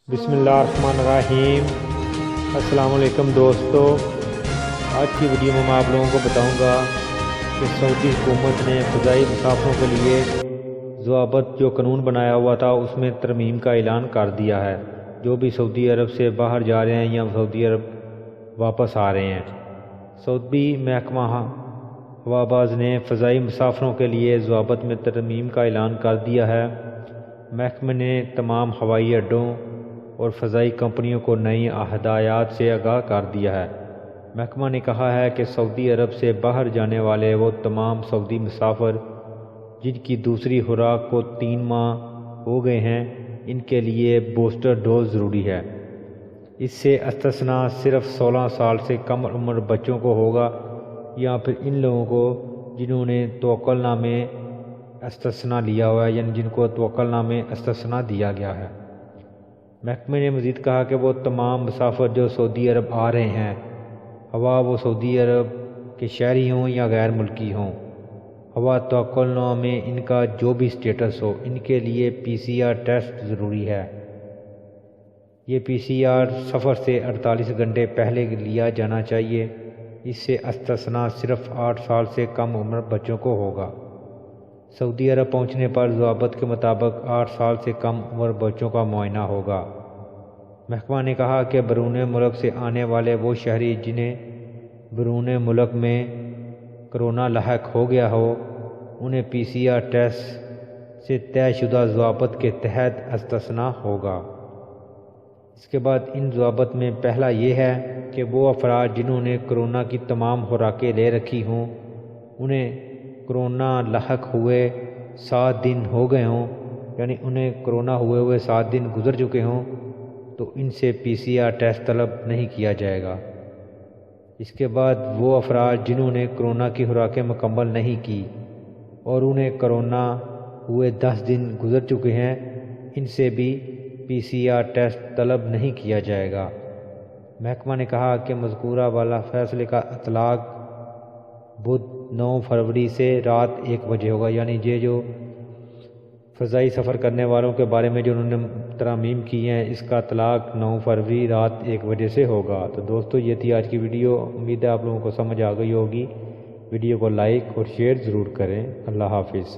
بسم اللہ الرحمن الرحیم۔ السلام علیکم دوستو، آج کی ویڈیو میں آپ لوگوں کو بتاؤں گا کہ سعودی حکومت نے فضائی مسافروں کے لیے ضوابط جو قانون بنایا ہوا تھا اس میں ترمیم کا اعلان کر دیا ہے۔ جو بھی سعودی عرب سے باہر جا رہے ہیں یا سعودی عرب واپس آ رہے ہیں، سعودی محکمہ ہواباز نے فضائی مسافروں کے لیے ضوابط میں ترمیم کا اعلان کر دیا ہے۔ محکمے نے تمام ہوائی اڈوں اور فضائی کمپنیوں کو نئی ہدایات سے آگاہ کر دیا ہے۔ محکمہ نے کہا ہے کہ سعودی عرب سے باہر جانے والے وہ تمام سعودی مسافر جن کی دوسری خوراک کو 3 ماہ ہو گئے ہیں، ان کے لیے بوسٹر ڈوز ضروری ہے۔ اس سے استثناء صرف 16 سال سے کم عمر بچوں کو ہوگا یا پھر ان لوگوں کو جنہوں نے توکل نامے استثناء لیا ہوا ہے، یعنی جن کو توکل نامے استثناء دیا گیا ہے۔ محکمے نے مزید کہا کہ وہ تمام مسافر جو سعودی عرب آ رہے ہیں، خواہ وہ سعودی عرب کے شہری ہوں یا غیر ملکی ہوں، خواہ توکل نامے ان کا جو بھی سٹیٹس ہو، ان کے لیے PCR ٹیسٹ ضروری ہے۔ یہ PCR سفر سے 48 گھنٹے پہلے لیا جانا چاہیے۔ اس سے استثناء صرف 8 سال سے کم عمر بچوں کو ہوگا۔ سعودی عرب پہنچنے پر ضوابط کے مطابق 8 سال سے کم عمر بچوں کا معائنہ ہوگا۔ محکمہ نے کہا کہ بیرون ملک سے آنے والے وہ شہری جنہیں بیرون ملک میں کرونا لاحق ہو گیا ہو، انہیں PCR ٹیسٹ سے طے شدہ ضوابط کے تحت استثناء ہوگا۔ اس کے بعد ان ضوابط میں پہلا یہ ہے کہ وہ افراد جنہوں نے کرونا کی تمام خوراکیں لے رکھی ہوں، انہیں کرونا لاحق ہوئے 7 دن ہو گئے ہوں، یعنی انہیں کرونا ہوئے 7 دن گزر چکے ہوں، تو ان سے PCR ٹیسٹ طلب نہیں کیا جائے گا۔ اس کے بعد وہ افراد جنہوں نے کرونا کی خوراکیں مکمل نہیں کی اور انہیں کرونا ہوئے 10 دن گزر چکے ہیں، ان سے بھی PCR ٹیسٹ طلب نہیں کیا جائے گا۔ محکمہ نے کہا کہ مذکورہ والا فیصلے کا اطلاق بدھ 9 فروری سے رات 1 بجے ہوگا، یعنی یہ جو فضائی سفر کرنے والوں کے بارے میں جو انہوں نے ترامیم کی ہیں، اس کا اطلاق 9 فروری رات 1 بجے سے ہوگا۔ تو دوستو، یہ تھی آج کی ویڈیو۔ امید ہے آپ لوگوں کو سمجھ آ گئی ہوگی۔ ویڈیو کو لائک اور شیئر ضرور کریں۔ اللہ حافظ۔